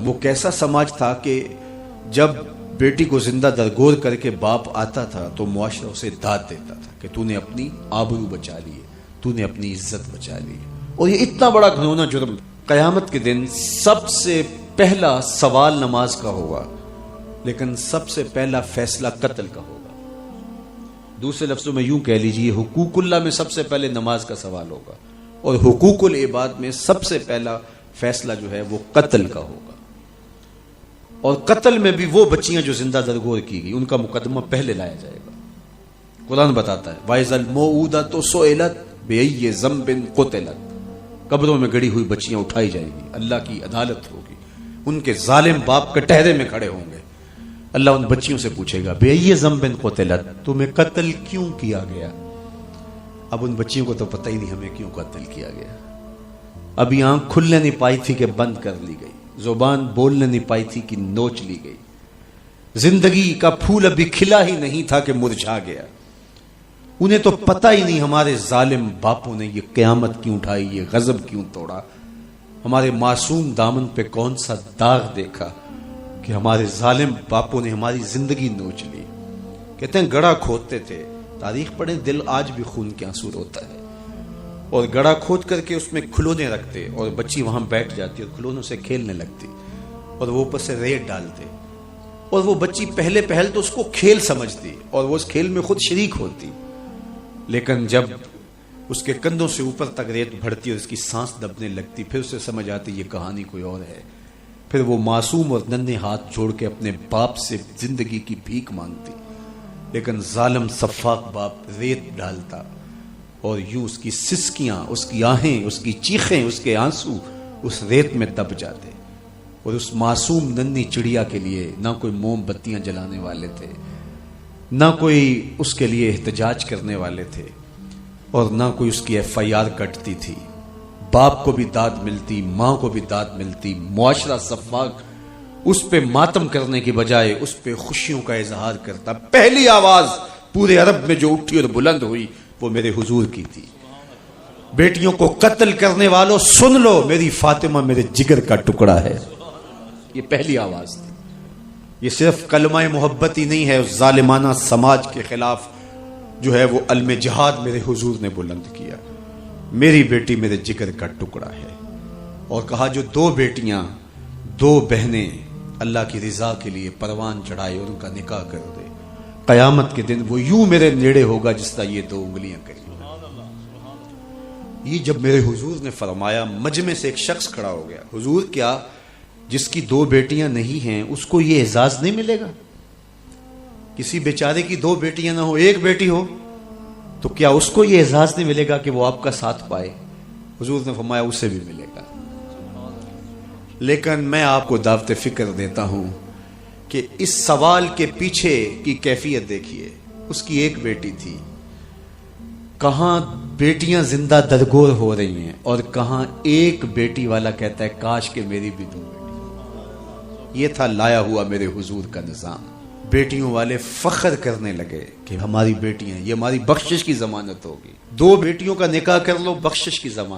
وہ کیسا سماج تھا کہ جب بیٹی کو زندہ درگور کر کے باپ آتا تھا تو معاشرہ اسے داد دیتا تھا کہ تو نے اپنی آبرو بچا لی ہے، تو نے اپنی عزت بچا لی ہے۔ اور یہ اتنا بڑا گھنونا جرم، قیامت کے دن سب سے پہلا سوال نماز کا ہوگا، لیکن سب سے پہلا فیصلہ قتل کا ہوگا۔ دوسرے لفظوں میں یوں کہہ لیجئے، حقوق اللہ میں سب سے پہلے نماز کا سوال ہوگا، اور حقوق العباد میں سب سے پہلا فیصلہ جو ہے وہ قتل کا ہوگا۔ اور قتل میں بھی وہ بچیاں جو زندہ درگور کی گئی ان کا مقدمہ پہلے لایا جائے گا۔ قرآن بتاتا ہے وَإِذَا الْمَوْءُودَةُ سُئِلَتْ بِأَيِّ ذَنبٍ قُتِلَتْ، قبروں میں گڑی ہوئی بچیاں اٹھائی جائیں گی، اللہ کی عدالت ہوگی، ان کے ظالم باپ کٹہرے میں کھڑے ہوں گے، اللہ ان بچیوں سے پوچھے گا بِأَيِّ ذَنبٍ قُتِلَتْ، تمہیں قتل کیوں کیا گیا؟ اب ان بچیوں کو تو پتہ ہی نہیں ہمیں کیوں قتل کیا گیا۔ ابھی آنکھ کھلنے نہیں پائی تھی کہ بند کر لی گئی، زبان بولنے نہیں پائی تھی کہ نوچ لی گئی، زندگی کا پھول ابھی کھلا ہی نہیں تھا کہ مرجھا گیا۔ انہیں تو پتہ ہی نہیں ہمارے ظالم باپوں نے یہ قیامت کیوں اٹھائی، یہ غضب کیوں توڑا، ہمارے معصوم دامن پہ کون سا داغ دیکھا کہ ہمارے ظالم باپوں نے ہماری زندگی نوچ لی۔ کہتے ہیں گڑھا کھودتے تھے، تاریخ پڑھیں، دل آج بھی خون کے آنسو روتا ہے، اور گڑھا کھود کر کے اس میں کھلونے رکھتے اور بچی وہاں بیٹھ جاتی اور کھلونوں سے کھیلنے لگتی، اور وہ اوپر سے ریت ڈالتے، اور وہ بچی پہلے پہل تو اس کو کھیل سمجھتی اور وہ اس کھیل میں خود شریک ہوتی، لیکن جب اس کے کندھوں سے اوپر تک ریت بڑھتی اور اس کی سانس دبنے لگتی، پھر اسے سمجھ آتی یہ کہانی کوئی اور ہے۔ پھر وہ معصوم اور ننھے ہاتھ جوڑ کے اپنے باپ سے زندگی کی بھیک مانگتی، لیکن ظالم سفاک باپ ریت ڈالتا، اور یوں اس کی سسکیاں، اس کی آہیں، اس کی چیخیں، اس کے آنسو اس ریت میں دب جاتے، اور اس معصوم ننھی چڑیا کے لیے نہ کوئی موم بتیاں جلانے والے تھے، نہ کوئی اس کے لیے احتجاج کرنے والے تھے، اور نہ کوئی اس کی FIR کٹتی تھی۔ باپ کو بھی داد ملتی، ماں کو بھی داد ملتی، معاشرہ سفاک اس پہ ماتم کرنے کی بجائے اس پہ خوشیوں کا اظہار کرتا۔ پہلی آواز پورے عرب میں جو اٹھی اور بلند ہوئی وہ میرے حضور کی تھی، بیٹیوں کو قتل کرنے والوں سن لو، میری فاطمہ میرے جگر کا ٹکڑا ہے، یہ پہلی آواز تھی۔ یہ صرف کلمہ محبت ہی نہیں ہے، اس ظالمانہ سماج کے خلاف جو ہے وہ علم جہاد میرے حضور نے بلند کیا، میری بیٹی میرے جگر کا ٹکڑا ہے۔ اور کہا جو دو بیٹیاں، دو بہنیں اللہ کی رضا کے لیے پروان چڑھائے اور ان کا نکاح کر دے، قیامت کے دن وہ یوں میرے نیڑے ہوگا جس طرح یہ دو انگلیاں کری۔ یہ جب میرے حضور نے فرمایا، مجمع سے ایک شخص کھڑا ہو گیا، حضور کیا جس کی دو بیٹیاں نہیں ہیں اس کو یہ اعزاز نہیں ملے گا؟ کسی بیچارے کی دو بیٹیاں نہ ہو، ایک بیٹی ہو، تو کیا اس کو یہ اعزاز نہیں ملے گا کہ وہ آپ کا ساتھ پائے؟ حضور نے فرمایا اسے بھی ملے گا، لیکن میں آپ کو دعوت فکر دیتا ہوں کہ اس سوال کے پیچھے کی کیفیت دیکھیے۔ اس کی ایک بیٹی تھی، کہاں بیٹیاں زندہ درگور ہو رہی ہیں، اور کہاں ایک بیٹی والا کہتا ہے کاش کہ میری بھی دو بیٹی۔ یہ تھا لایا ہوا میرے حضور کا نظام۔ بیٹیوں والے فخر کرنے لگے کہ ہماری بیٹیاں، یہ ہماری بخشش کی ضمانت ہوگی، دو بیٹیوں کا نکاح کر لو، بخشش کی ضمانت۔